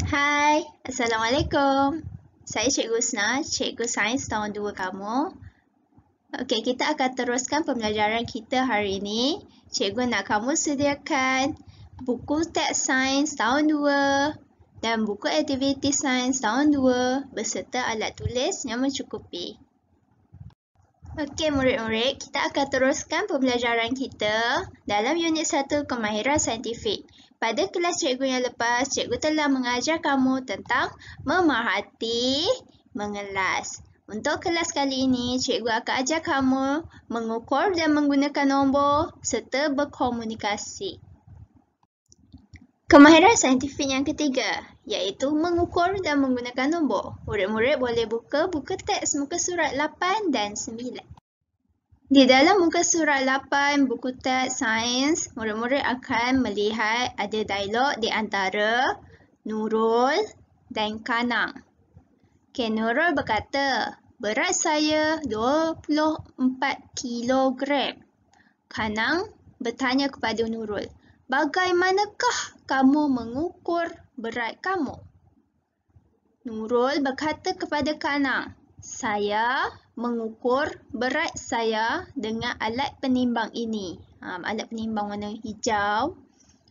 Hai, Assalamualaikum. Saya Cikgu Usna, Cikgu Sains tahun 2 kamu. Okey, kita akan teruskan pembelajaran kita hari ini. Cikgu nak kamu sediakan buku teks sains tahun 2 dan buku aktiviti sains tahun 2 beserta alat tulis yang mencukupi. Okey murid-murid, kita akan teruskan pembelajaran kita dalam unit 1 kemahiran saintifik. Pada kelas cikgu yang lepas, cikgu telah mengajar kamu tentang memerhati, mengelas. Untuk kelas kali ini, cikgu akan ajar kamu mengukur dan menggunakan nombor serta berkomunikasi. Kemahiran saintifik yang ketiga, iaitu mengukur dan menggunakan nombor. Murid-murid boleh buka buku teks muka surat 8 dan 9. Di dalam muka surat 8 buku teks sains, murid-murid akan melihat ada dialog di antara Nurul dan Kanang. Okay, Nurul berkata, berat saya 24 kilogram. Kanang bertanya kepada Nurul, bagaimanakah kamu mengukur berat kamu? Nurul berkata kepada Kanang, saya mengukur berat saya dengan alat penimbang ini. Alat penimbang warna hijau.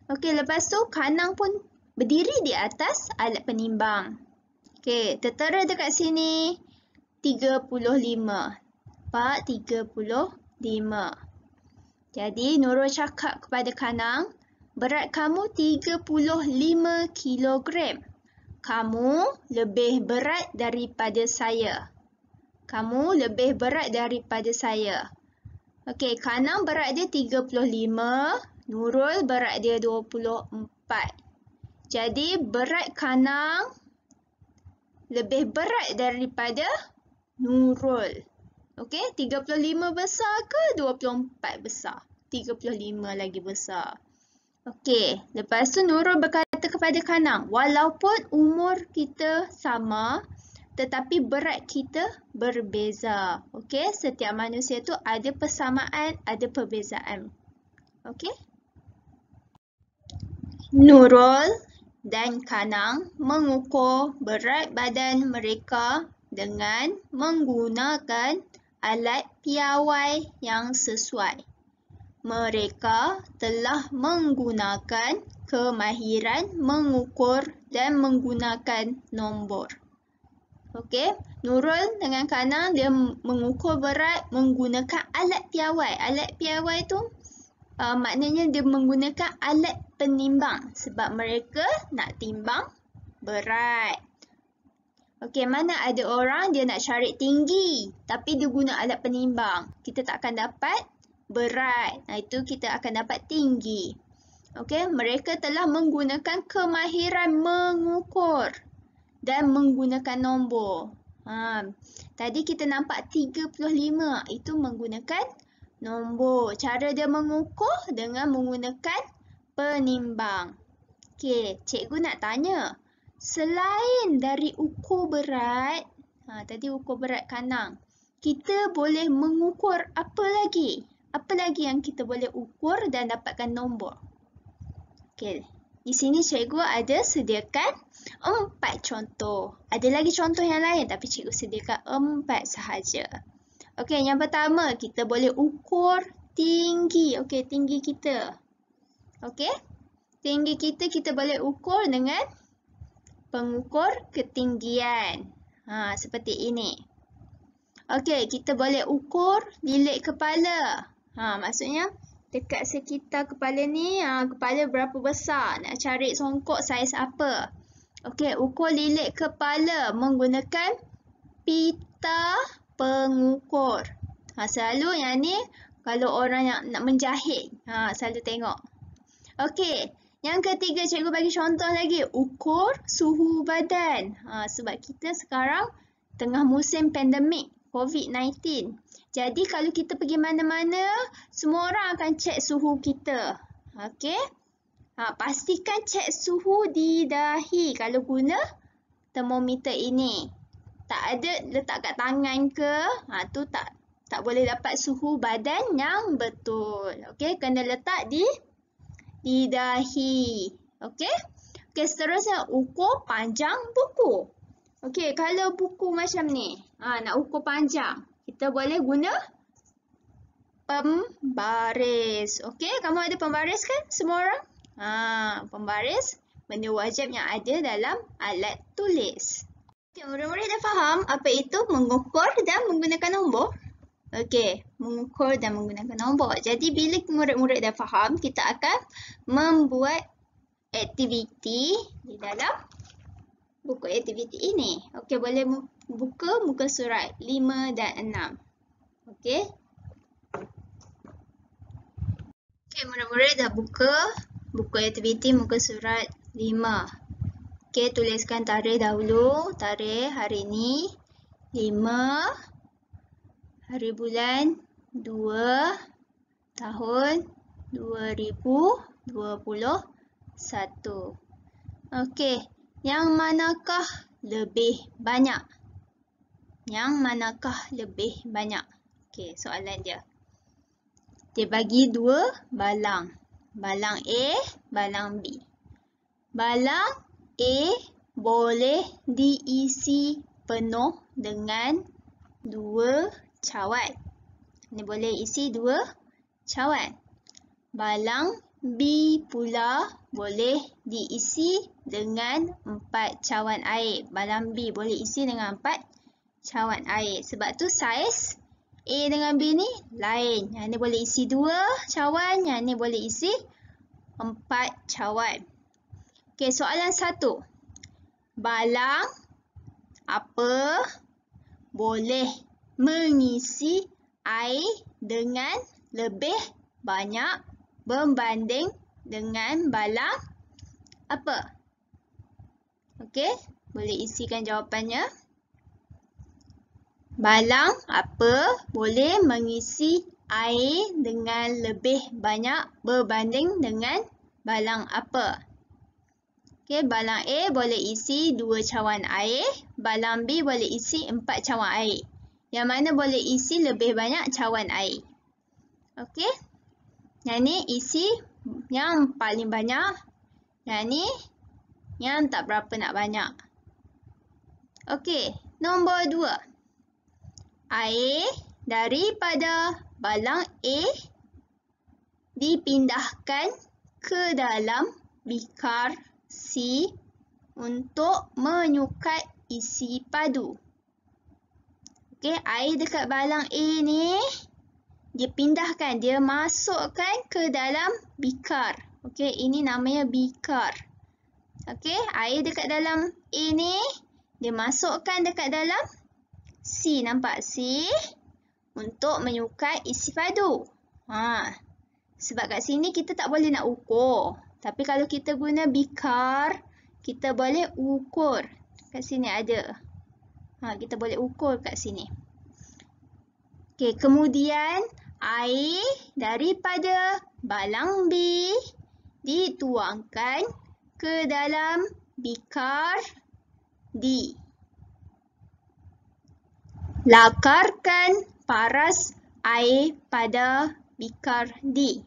Okey, lepas tu Kanang pun berdiri di atas alat penimbang. Okey, tertera dekat sini 35. Nampak 35. Jadi Nurul cakap kepada Kanang, berat kamu 35 kilogram. Kamu lebih berat daripada saya. Kamu lebih berat daripada saya. Okey, Kanang berat dia 35, Nurul berat dia 24. Jadi berat Kanang lebih berat daripada Nurul. Okey, 35 besar ke 24 besar? 35 lagi besar. Okey, lepas tu Nurul berkata kepada Kanang, walaupun umur kita sama, tetapi berat kita berbeza. Okey, setiap manusia tu ada persamaan, ada perbezaan. Okey. Nurul dan Kanang mengukur berat badan mereka dengan menggunakan alat piawai yang sesuai. Mereka telah menggunakan kemahiran mengukur dan menggunakan nombor. Okey, Nurul dengan Kanang dia mengukur berat menggunakan alat piawai. Alat piawai tu maknanya dia menggunakan alat penimbang sebab mereka nak timbang berat. Okey, mana ada orang dia nak cari tinggi tapi dia guna alat penimbang. Kita tak akan dapat berat. Itu kita akan dapat tinggi. Okey, mereka telah menggunakan kemahiran mengukur dan menggunakan nombor. Tadi kita nampak 35 itu menggunakan nombor. Cara dia mengukur dengan menggunakan penimbang. Okey, cikgu nak tanya. Selain dari ukur berat, tadi ukur berat Kanang, kita boleh mengukur apa lagi? Apa lagi yang kita boleh ukur dan dapatkan nombor? Okey, di sini cikgu ada sediakan 4 contoh. Ada lagi contoh yang lain tapi cikgu sediakan 4 sahaja. Okey, yang pertama kita boleh ukur tinggi. Okey, tinggi kita. Okey, tinggi kita boleh ukur dengan pengukur ketinggian. Seperti ini. Okey, kita boleh ukur bilik kepala. Maksudnya dekat sekitar kepala ni, kepala berapa besar. Nak cari songkok saiz apa. Okey, ukur lilit kepala menggunakan pita pengukur. Selalu yang ni kalau orang yang nak menjahit, selalu tengok. Okey, yang ketiga cikgu bagi contoh lagi. Ukur suhu badan. Sebab kita sekarang tengah musim pandemik COVID-19. Jadi kalau kita pergi mana-mana, semua orang akan cek suhu kita. Okey. Pastikan cek suhu di dahi kalau guna termometer ini. Tak ada letak kat tangan ke, tu tak boleh dapat suhu badan yang betul. Okey, kena letak di dahi. Okey. Okey, seterusnya ukur panjang buku. Okey, kalau buku macam ni, nak ukur panjang, kita boleh guna pembaris. Okey, kamu ada pembaris kan semua orang? Pembaris benda wajib yang ada dalam alat tulis. Okay, murid-murid dah faham apa itu mengukur dan menggunakan nombor? Okey, mengukur dan menggunakan nombor. Jadi bila murid-murid dah faham, kita akan membuat aktiviti di dalam buku aktiviti ini. Okey, boleh buka muka surat 5 dan 6. Okey. Okey, murid-murid dah buka buku aktiviti muka surat 5. Okey, tuliskan tarikh dahulu. Tarikh hari ini 5 hari bulan 2 tahun 2021. Okey, yang manakah lebih banyak? Yang manakah lebih banyak? Okey, soalan dia. Dia bagi 2 balang. Balang A, balang B. Balang A boleh diisi penuh dengan 2 cawan. Ini boleh isi 2 cawan. Balang B pula boleh diisi dengan 4 cawan air. Balang B boleh isi dengan 4 cawan air. Sebab tu saiz A dengan B ni lain. Yang ni boleh isi 2 cawan, yang ni boleh isi 4 cawan. Okey, soalan 1. Balang apa boleh mengisi air dengan lebih banyak berbanding dengan balang apa? Okey, boleh isikan jawapannya. Balang apa boleh mengisi air dengan lebih banyak berbanding dengan balang apa? Okey, balang A boleh isi 2 cawan air, balang B boleh isi 4 cawan air. Yang mana boleh isi lebih banyak cawan air? Okey. Yang ni isi yang paling banyak. Yang ni yang tak berapa nak banyak. Okey, nombor 2. Air daripada balang A dipindahkan ke dalam bikar C untuk menyukat isi padu. Okey, air dekat balang A ni dia pindahkan, dia masukkan ke dalam bikar. Okey, ini namanya bikar. Okey, air dekat dalam A ni dia masukkan dekat dalam C, nampak C untuk menyukat isi padu. Sebab kat sini kita tak boleh nak ukur. Tapi kalau kita guna bikar, kita boleh ukur. Kat sini ada. Kita boleh ukur kat sini. Okey, kemudian air daripada balang B dituangkan ke dalam bikar D. Lakarkan paras air pada bikar D.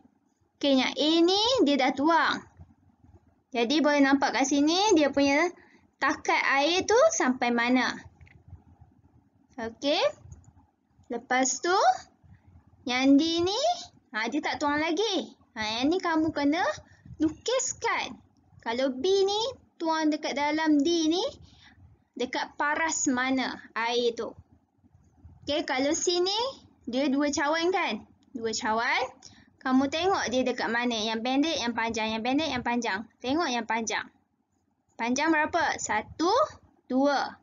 Okey, yang A ni dia dah tuang. Jadi boleh nampak kat sini dia punya takat air tu sampai mana. Okey. Lepas tu yang D ni dia tak tuang lagi. Yang ni kamu kena lukiskan. Kalau B ni tuang dekat dalam D ni, dekat paras mana air tu. Okey, kalau sini dia 2 cawan kan? 2 cawan. Kamu tengok dia dekat mana? Yang pendek, yang panjang. Yang pendek, yang panjang. Tengok yang panjang. Panjang berapa? 1, 2.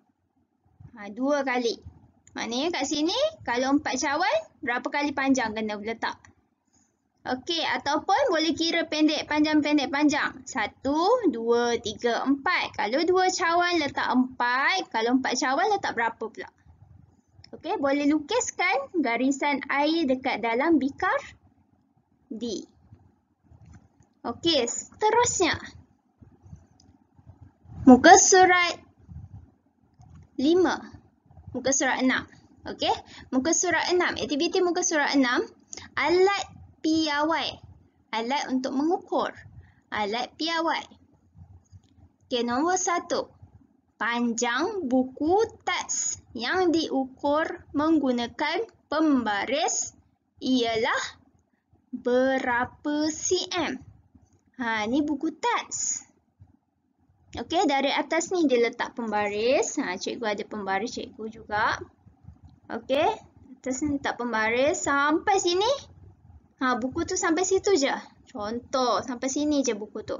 2 kali. Maknanya kat sini kalau 4 cawan, berapa kali panjang kena letak? Okey, ataupun boleh kira pendek, panjang, pendek, panjang. 1, 2, 3, 4. Kalau 2 cawan letak 4. Kalau 4 cawan letak berapa pula? Okey, boleh lukiskan garisan air dekat dalam bikar D. Okey, seterusnya. Muka surat 5. Muka surat 6. Okey, muka surat 6. Aktiviti muka surat 6. Alat piawai. Alat untuk mengukur. Alat piawai. Okey, nombor 1. Panjang buku teks yang diukur menggunakan pembaris ialah berapa cm? Ni buku teks. Okey, dari atas ni dia letak pembaris. Cikgu ada pembaris cikgu juga. Okey, atas ni letak pembaris sampai sini. Buku tu sampai situ je. Contoh, sampai sini je buku tu.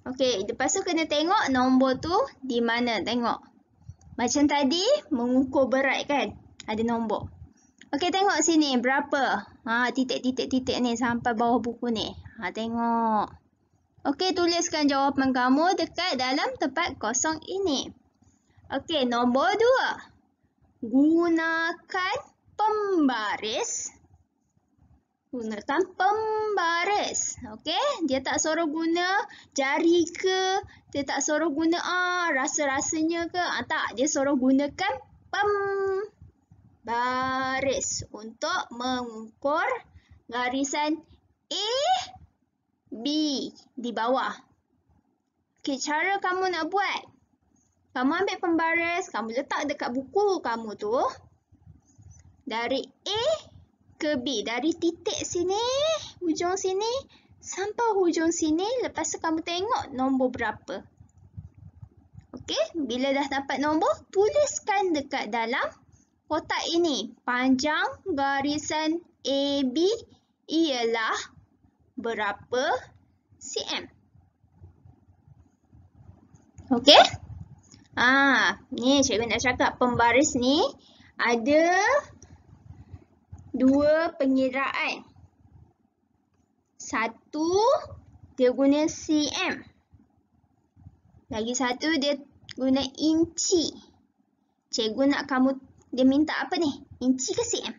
Okey, lepas tu kena tengok nombor tu di mana. Tengok. Macam tadi, mengukur berat kan? Ada nombor. Okey, tengok sini. Berapa? Titik-titik-titik ni sampai bawah buku ni. Tengok. Okey, tuliskan jawapan kamu dekat dalam tempat kosong ini. Okey, nombor 2. Gunakan pembaris. Gunakan pembaris. Okey, dia tak suruh guna jari ke, dia tak suruh guna rasa-rasanya ke. Tak, dia suruh gunakan pembaris untuk mengukur garisan A, B di bawah. Okey, cara kamu nak buat. Kamu ambil pembaris, kamu letak dekat buku kamu tu. Dari A ke B, dari titik sini, hujung sini sampai hujung sini. Lepas tu kamu tengok nombor berapa. Okey, bila dah dapat nombor, tuliskan dekat dalam kotak ini. Panjang garisan AB ialah berapa cm. Okey? Ni cikgu nak cakap pembaris ni ada 2 pengiraan. 1, dia guna cm. Lagi 1, dia guna inci. Cikgu nak kamu, dia minta apa ni? Inci ke cm?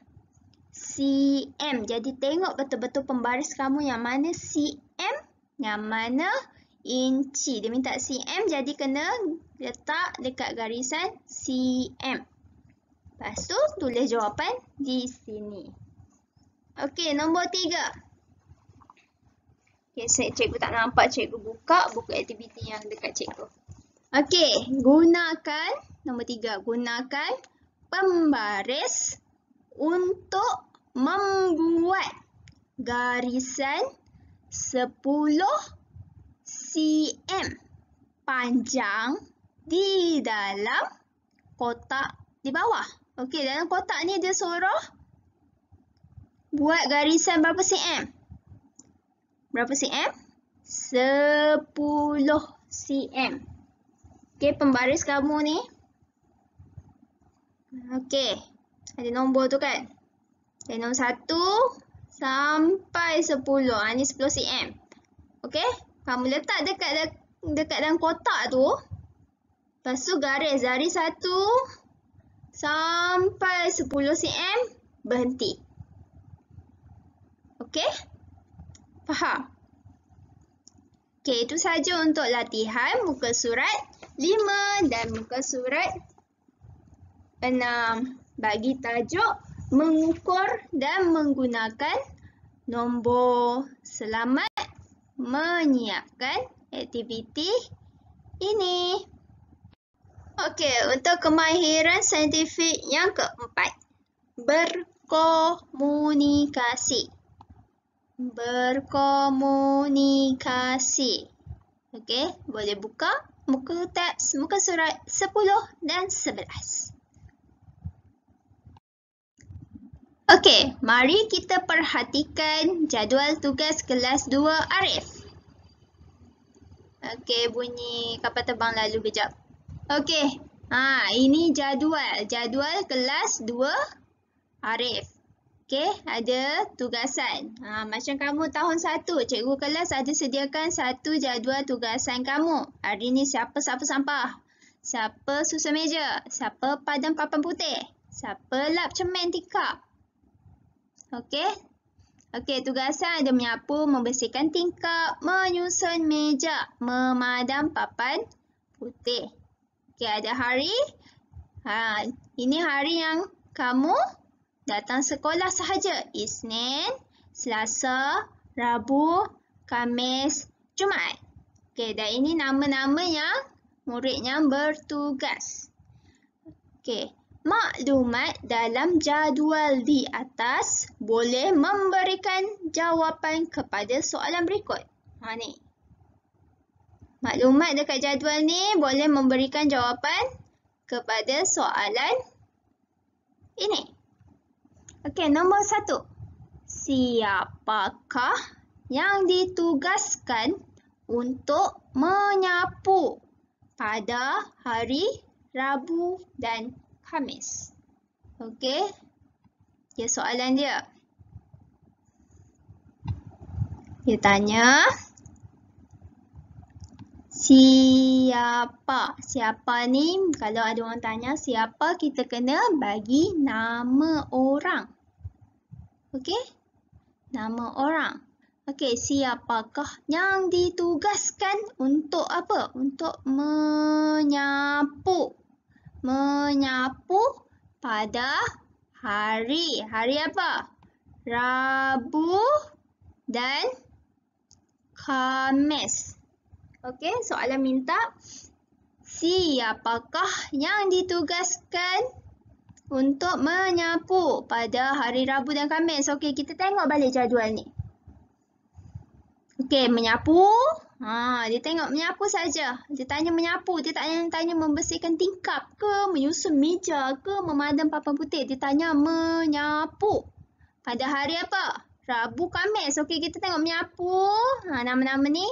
Cm. Jadi tengok betul-betul pembaris kamu yang mana cm, yang mana inci. Dia minta cm, jadi kena letak dekat garisan cm. Lepas tu, tulis jawapan di sini. Okey, nombor 3. Okey, cikgu tak nampak cikgu buka buku aktiviti yang dekat cikgu. Okey, gunakan, nombor 3. Gunakan pembaris untuk membuat garisan 10 cm panjang di dalam kotak di bawah. Okey, dalam kotak ni dia suruh buat garisan berapa cm? Berapa cm? 10 cm. Okey, pembaris kamu ni. Okey, ada nombor tu kan? Dari nombor 1 sampai 10. Ni 10 cm. Okey, kamu letak dekat dalam kotak tu. Lepas tu garis dari 1 sampai 10 cm, berhenti. Okey? Faham? Okey, itu saja untuk latihan muka surat 5 dan muka surat 6. Bagi tajuk mengukur dan menggunakan nombor. Selamat menyiapkan aktiviti ini. Okey, untuk kemahiran saintifik yang keempat. Berkomunikasi. Berkomunikasi. Okey, boleh buka muka teks, muka surat 10 dan 11. Okey, mari kita perhatikan jadual tugas kelas 2 Arif. Okey, bunyi kapal terbang lalu kejap. Okey, ini jadual kelas 2 Arif. Okey, ada tugasan. Macam kamu tahun 1, cikgu kelas ada sediakan satu jadual tugasan kamu. Hari ni siapa sapu sampah? Siapa susun meja? Siapa padam papan putih? Siapa lap cermin tingkap? Okey. Okey, tugasan ada menyapu, membersihkan tingkap, menyusun meja, memadam papan putih. Okey, ada hari. Ini hari yang kamu datang sekolah sahaja. Isnin, Selasa, Rabu, Khamis, Jumaat. Okey, dan ini nama-nama yang muridnya bertugas. Okey, maklumat dalam jadual di atas boleh memberikan jawapan kepada soalan berikut. Ni. Maklumat dekat jadual ni boleh memberikan jawapan kepada soalan ini. Okey, nombor 1. Siapakah yang ditugaskan untuk menyapu pada hari Rabu dan Khamis? Okey. Dia soalan dia. Dia tanya, siapa? Siapa ni kalau ada orang tanya siapa, kita kena bagi nama orang. Okey? Nama orang. Okey, siapakah yang ditugaskan untuk apa? Untuk menyapu. Menyapu pada hari apa? Rabu dan Khamis. Okey, soalan minta siapakah yang ditugaskan untuk menyapu pada hari Rabu dan Khamis. Okey, kita tengok balik jadual ni. Okey, menyapu. Dia tengok menyapu saja. Dia tanya menyapu. Dia tak tanya membersihkan tingkap ke, menyusun meja ke, memadam papan putih. Dia tanya menyapu. Pada hari apa? Rabu, Khamis. Okey, kita tengok menyapu. Nama-nama ni.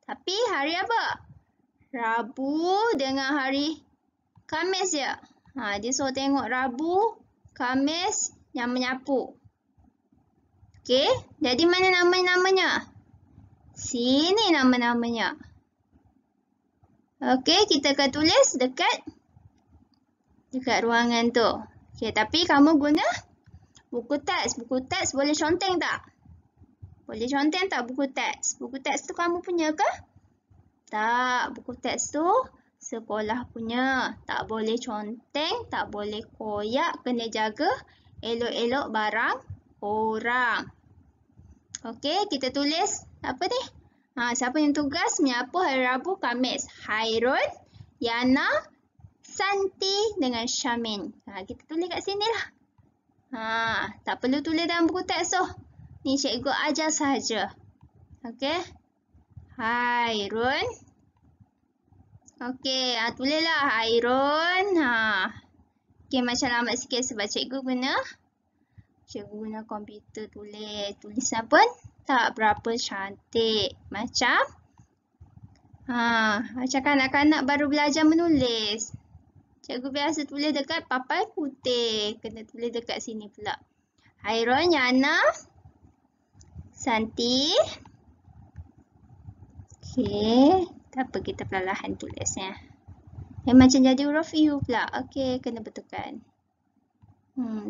Tapi hari apa? Rabu dengan hari Khamis je. Dia suruh tengok Rabu, Khamis yang menyapu. Okey, jadi mana nama-namanya? Sini nama-namanya. Okey, kita akan tulis dekat ruangan tu. Okey, tapi kamu guna buku teks. Buku teks boleh conteng tak? Boleh conteng tak buku teks? Buku teks tu kamu punya ke? Tak, buku teks tu sekolah punya. Tak boleh conteng, tak boleh koyak, kena jaga elok-elok barang orang. Okey, kita tulis apa ni? Siapa yang tugas menyapu hari Rabu, Khamis? Hairun, Yana, Santi dengan Syamin. Kita tulis kat sini lah. Tak perlu tulis dalam buku teks tu. Ni cikgu ajar sahaja. Okey. Hairun. Okey, tulislah Hairun. Okey, macam lambat sikit sebab cikgu guna komputer tulis. Tulisan pun tak berapa cantik. Macam kanak-kanak baru belajar menulis. Cikgu biasa tulis dekat papan putih. Kena tulis dekat sini pula. Hairun, Yana, Santi. Okey, tak apa, kita perlahan tulisnya. Macam jadi huruf U pula. Okey, kena betulkan.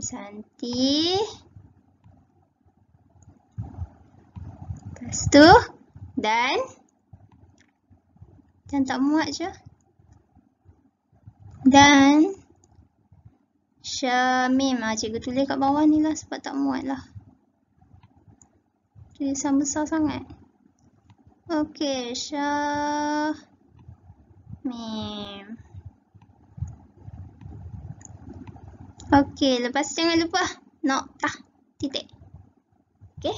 Santi. Lepas tu, dan tak muat je. Dan Syamim. Cikgu tulis kat bawah ni lah sebab tak muat lah. Tulisan besar sangat. Okey, Syamim. Okey, lepas jangan lupa noktah titik. Okey.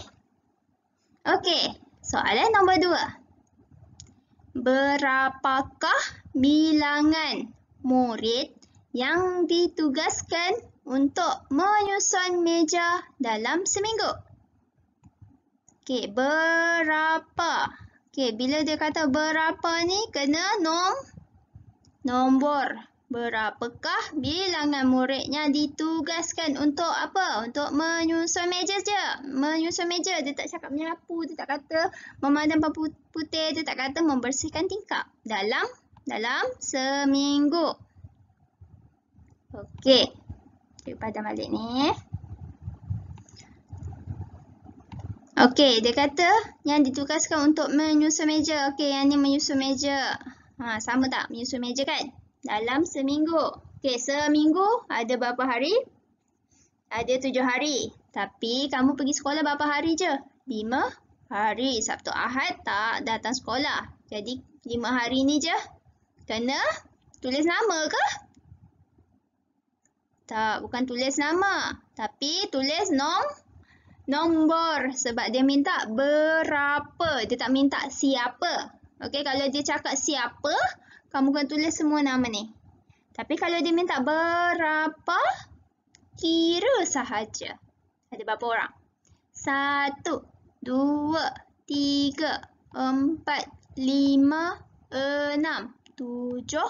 Okey, soalan nombor 2. Berapakah bilangan murid yang ditugaskan untuk menyusun meja dalam seminggu? Okey, berapa? Okey, bila dia kata berapa ni kena nombor. Berapakah bilangan muridnya ditugaskan untuk apa? Untuk menyusun meja je. Menyusun meja. Dia tak cakap menyapu. Dia tak kata memadam papan putih. Dia tak kata membersihkan tingkap. Dalam seminggu. Okey. Cikgu padam balik ni. Okey, dia kata yang ditugaskan untuk menyusun meja. Okey, yang ni menyusun meja. Sama tak? Menyusun meja kan? Dalam seminggu. Okey, seminggu ada berapa hari? Ada 7 hari. Tapi kamu pergi sekolah berapa hari je? 5 hari. Sabtu Ahad tak datang sekolah. Jadi 5 hari ni je. Kena tulis nama ke? Tak, bukan tulis nama. Tapi tulis nombor. Sebab dia minta berapa. Dia tak minta siapa. Okey, kalau dia cakap siapa, kamu kena tulis semua nama ni. Tapi kalau dia minta berapa, kira sahaja. Ada berapa orang? 1, 2, 3, 4, 5, 6, 7,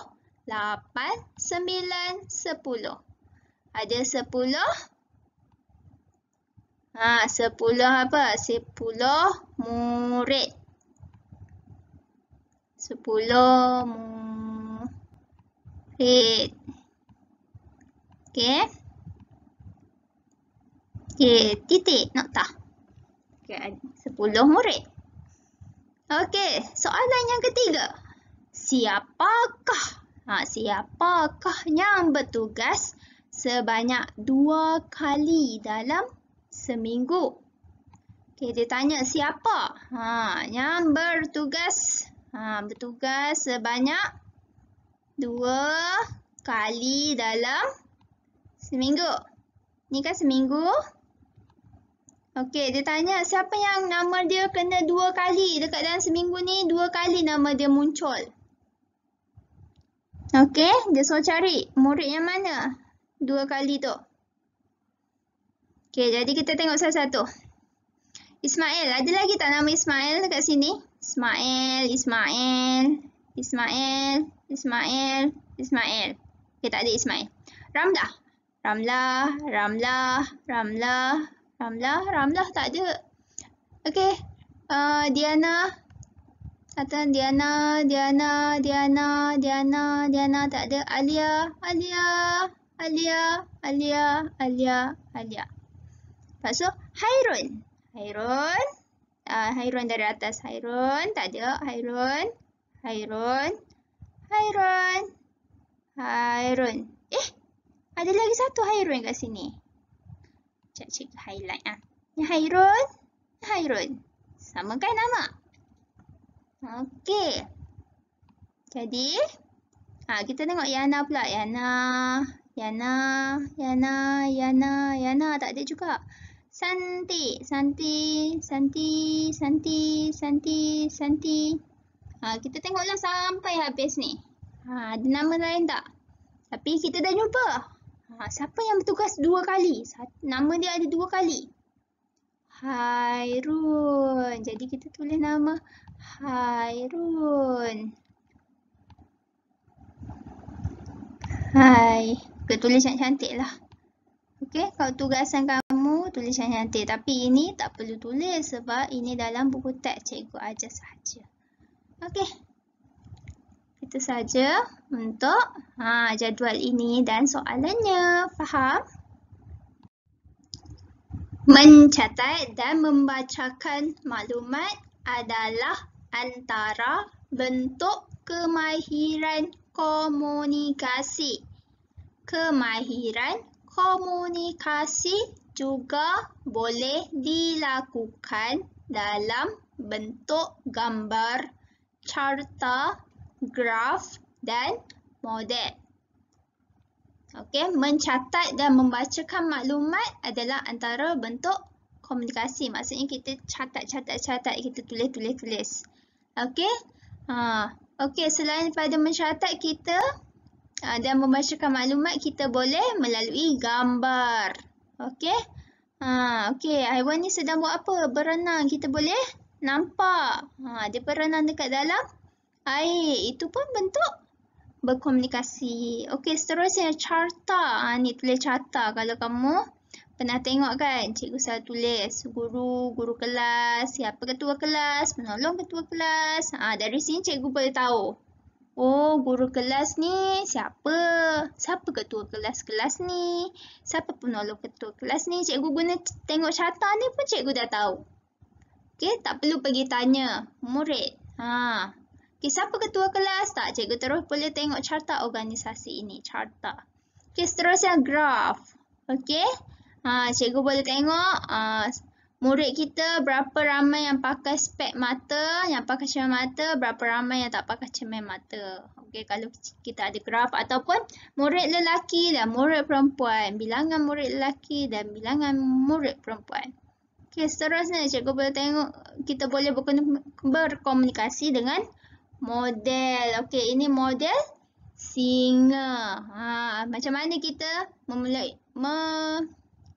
8, 9, 10. Ada 10. 10 apa? 10 murid. 10 murid. Okey. Okey, titik, noktah. Okey, 10 murid. Okey, soalan yang ketiga. Siapakah? Siapakah yang bertugas sebanyak 2 kali dalam seminggu? Okey, dia tanya siapa? Yang bertugas. Bertugas sebanyak 2 kali dalam seminggu. Ni kan seminggu. Okey, dia tanya siapa yang nama dia kena 2 kali dekat dalam seminggu ni, 2 kali nama dia muncul. Okey, dia suruh cari murid yang mana 2 kali tu. Okey, jadi kita tengok satu-satu. Ismail, ada lagi tak nama Ismail dekat sini? Ismail. Okey, tak ada Ismail. Ramlah tak ada. Okey. Diana. Atau Diana tak ada. Alia. Lepas tu Hairun. Hairun dari atas. Hairun tak ada. Hairun. Ada lagi satu Hairun kat sini. Cik highlight Ni Hairun. Sama kan nama? Okey. Jadi kita tengok Yana pula. Yana tak ada juga. Santi. Kita tengoklah sampai habis ni. Ada nama lain tak? Tapi kita dah jumpa. Siapa yang bertugas 2 kali? Nama dia ada 2 kali. Hairun. Jadi kita tulis nama Hairun. Kita tulis yang cantik lah. Okey, kalau tugasan kamu tulis yang cantik. Tapi ini tak perlu tulis sebab ini dalam buku teks cikgu ajar sahaja. Okey. Itu saja untuk jadual ini dan soalannya. Faham? Mencatat dan membacakan maklumat adalah antara bentuk kemahiran komunikasi. Kemahiran komunikasi juga boleh dilakukan dalam bentuk gambar, carta, graf dan model. Okey, mencatat dan membacakan maklumat adalah antara bentuk komunikasi. Maksudnya kita catat, kita tulis. Okey. Okey, selain daripada mencatat kita dan membacakan maklumat, kita boleh melalui gambar. Okey. Okey, haiwan ni sedang buat apa? Berenang. Kita boleh nampak. Dia berenang dekat dalam air. Itu pun bentuk berkomunikasi. Okey, seterusnya carta. Ni tulis carta. Kalau kamu pernah tengok kan, cikgu selalu tulis guru kelas, siapa ketua kelas, penolong ketua kelas. Dari sini cikgu boleh tahu. Oh, guru kelas ni siapa? Siapa ketua kelas ni? Siapa penolong ketua kelas ni? Cikgu guna tengok carta ni pun cikgu dah tahu. Okey, tak perlu pergi tanya murid. Okay, siapa ketua kelas? Tak, cikgu terus boleh tengok carta organisasi ini. Carta. Okay, seterusnya graf. Okay. Cikgu boleh tengok murid kita berapa ramai yang pakai spek mata, yang pakai cermin mata, berapa ramai yang tak pakai cermin mata. Okey, kalau kita ada graf ataupun murid lelaki dan murid perempuan, bilangan murid lelaki dan bilangan murid perempuan. Okey, seterusnya cikgu boleh tengok kita boleh berkomunikasi dengan model. Okey, ini model singa. Macam mana kita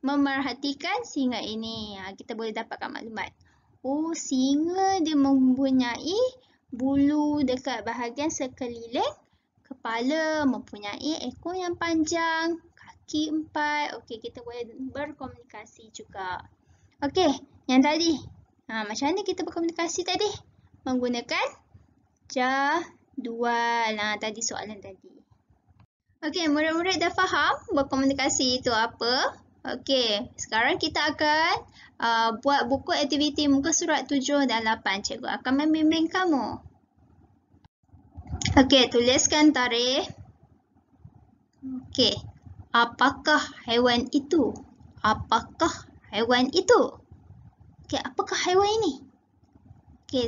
memerhatikan singa ini? Kita boleh dapatkan maklumat. Oh, singa dia mempunyai bulu dekat bahagian sekeliling kepala, mempunyai ekor yang panjang, kaki 4. Okey, kita boleh berkomunikasi juga. Okey, yang tadi. Macam mana kita berkomunikasi tadi? Menggunakan jadual. Tadi soalan tadi. Okey, murid-murid dah faham berkomunikasi itu apa? Okey, sekarang kita akan buat buku aktiviti muka surat 7 dan 8. Cikgu akan membimbing kamu. Okey, tuliskan tarikh. Okey, apakah haiwan itu? Apakah haiwan itu? Okey, apakah haiwan ini? Okey,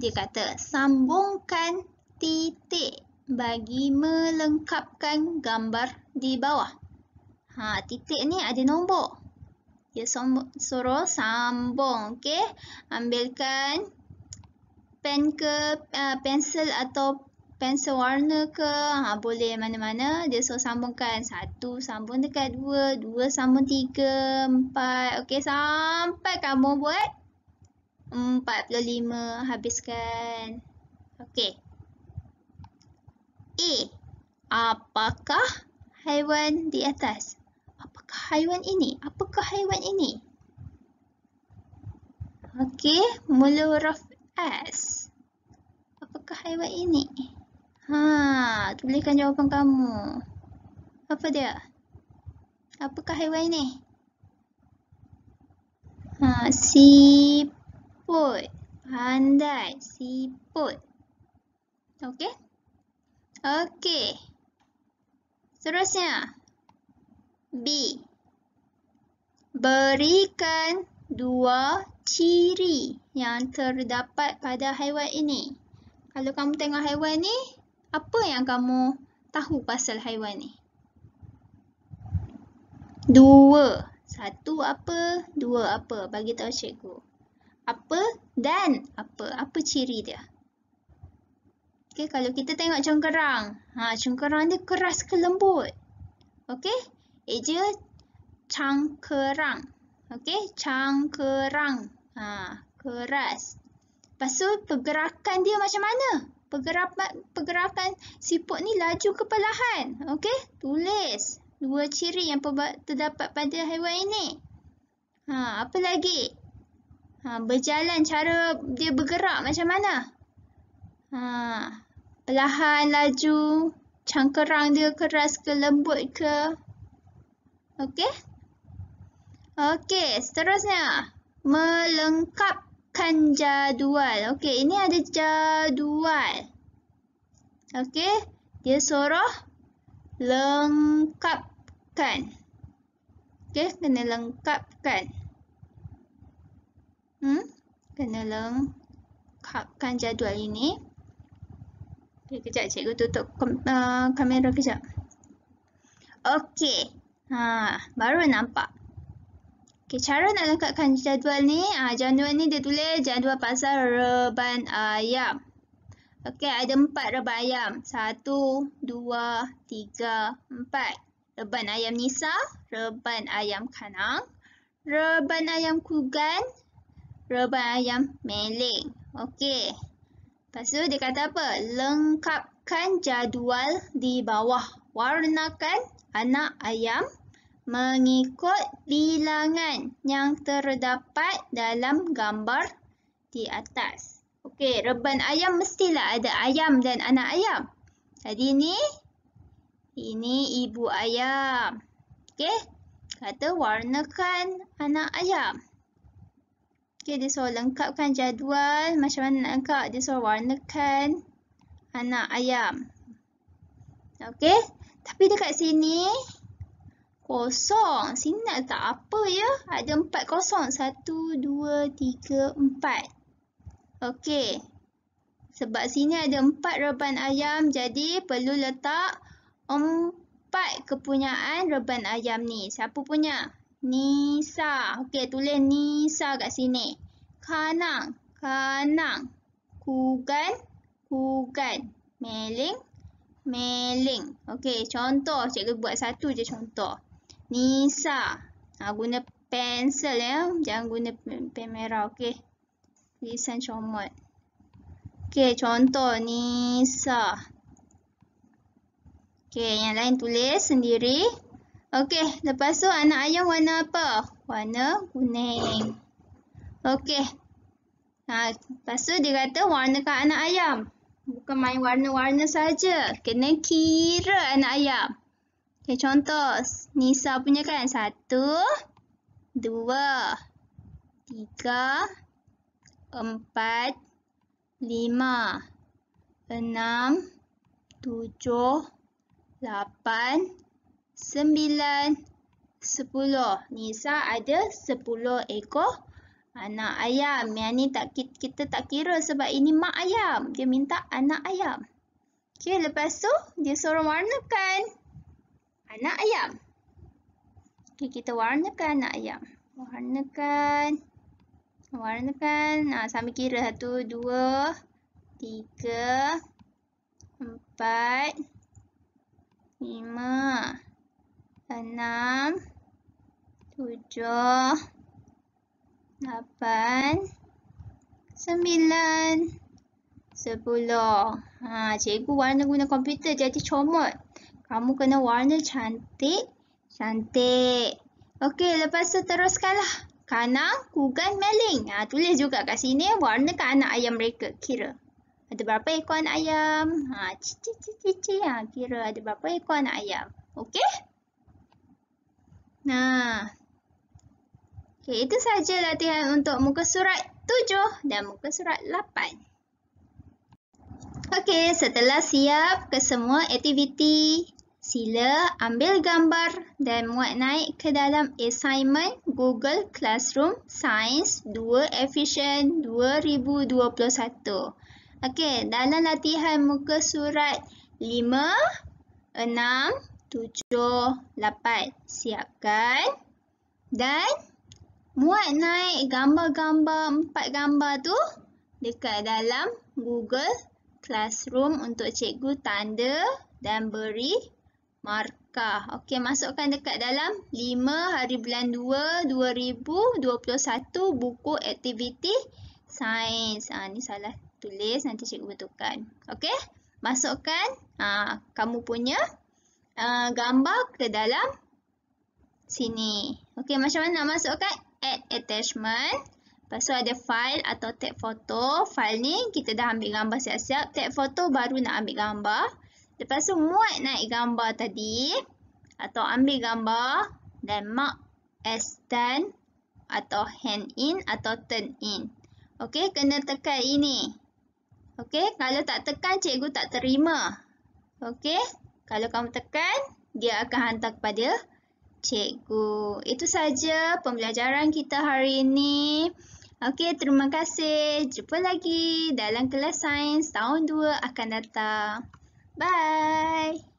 dia kata sambungkan titik bagi melengkapkan gambar di bawah. Titik ni ada nombor. Dia suruh sambung. Okey, ambilkan pen ke pensel atau pensel warna ke, boleh mana-mana. Dia suruh sambungkan 1 sambung dekat 2, 2 sambung 3, 4. Okey, sampai kamu buat 45, habiskan. Okey. Apakah haiwan di atas? Apakah haiwan ini? Apakah haiwan ini? Okey, mula huruf S. Apakah haiwan ini? Tuliskan jawapan kamu. Apa dia? Apakah haiwan ini? Siput. Pandai, siput. Okey? Okey. Seterusnya. B. Berikan 2 ciri yang terdapat pada haiwan ini. Kalau kamu tengok haiwan ni, apa yang kamu tahu pasal haiwan ni? 2. 1 apa? 2 apa? Bagi tahu cikgu. Apa dan apa? Apa ciri dia? Okey, kalau kita tengok cengkerang. Cengkerang dia keras ke lembut? Okey, eja cangkerang. Okey, cangkerang. Keras. Lepas tu pergerakan dia macam mana? Pergerakan siput ni laju ke perlahan? Okey, tulis 2 ciri yang terdapat pada haiwan ini. Apa lagi? Berjalan, cara dia bergerak macam mana? Perlahan, laju, cangkerang dia keras ke lembut ke? Okey? Okey, seterusnya. Melengkapkan jadual. Okey, ini ada jadual. Okey, dia suruh lengkapkan. Okey, kena lengkapkan. Kena lengkapkan jadual ini. Okey, kejap cikgu tutup kamera kejap. Okey. Baru nampak. Okey, cara nak lengkapkan jadual ni, jadual ni dia tulis jadual pasal reban ayam. Okey, ada 4 reban ayam. 1, 2, 3, 4. Reban ayam nisa, reban ayam kanang, reban ayam kugan, reban ayam meling. Okey. Lepas tu dia kata apa? Lengkapkan jadual di bawah. Warnakan anak ayam mengikut bilangan yang terdapat dalam gambar di atas. Okey, reban ayam mestilah ada ayam dan anak ayam. Jadi ini ibu ayam. Okey, kata warnakan anak ayam. Okey, dia suruh lengkapkan jadual. Macam mana nak lengkap? Dia suruh warnakan anak ayam. Okey, tapi dekat sini Kosong. Sini nak letak apa ya? Ada 4 kosong. 1, 2, 3, 4. Okey. Sebab sini ada 4 reban ayam, jadi perlu letak 4 kepunyaan reban ayam ni. Siapa punya? Nisa. Okey, tulis Nisa kat sini. Kanang. Kanang. Kugan. Kugan. Meling. Meling. Okey, contoh. Cikgu buat satu je contoh. Nisa. Guna pensel ya. Jangan guna pen merah. Okey. Tulisan comot. Okey, contoh Nisa. Okey, yang lain tulis sendiri. Okey, lepas tu anak ayam warna apa? Warna kuning. Okey. Lepas tu dia kata warnakan anak ayam. Bukan main warna-warna saja. Kena kira anak ayam. Okey, contoh. Nisa punya kan? 1, 2, 3, 4, 5, 6, 7, 8, 9, 10. Nisa ada 10 ekor anak ayam. Yang ni kita tak kira sebab ini mak ayam. Dia minta anak ayam. Okey, lepas tu dia suruh warnakan anak ayam. Okey, kita warnakan anak ayam. Warnakan. Sambil kira 1, 2, 3, 4, 5, 6, 7, 8, 9, 10. Cikgu warna guna komputer jadi comot. Kamu kena warna cantik. Cantik. Okey, lepas tu teruskanlah. Kanang, kugan, meling. Tulis juga kat sini warnakan anak ayam mereka. Kira. Ada berapa ekor anak ayam? Cici. Kira ada berapa ekor anak ayam. Okey? Okey, itu saja latihan untuk muka surat 7 dan muka surat 8. Okey, setelah siap ke semua aktiviti, sila ambil gambar dan muat naik ke dalam assignment Google Classroom Sains 2 Efisien 2021. Okey, dalam latihan muka surat 5, 6, 7, 8. Siapkan dan muat naik gambar-gambar 4 gambar tu dekat dalam Google Classroom untuk cikgu tanda dan beri markah. Okey, masukkan dekat dalam 5/2/2021 buku aktiviti sains. Ni salah tulis, nanti cikgu betulkan. Okey, masukkan kamu punya gambar ke dalam sini. Okey, macam mana nak masukkan? Add attachment. Lepas tu ada file atau tag foto. File ni kita dah ambil gambar siap-siap. Tag foto baru nak ambil gambar. Lepas tu muat naik gambar tadi. Atau ambil gambar dan mark as done. Atau hand in atau turn in. Okey, kena tekan ini. Okey, kalau tak tekan cikgu tak terima. Okey, kalau kamu tekan dia akan hantar kepada cikgu. Itu saja pembelajaran kita hari ini. Okey, terima kasih. Jumpa lagi dalam kelas sains tahun 2 akan datang. Bye.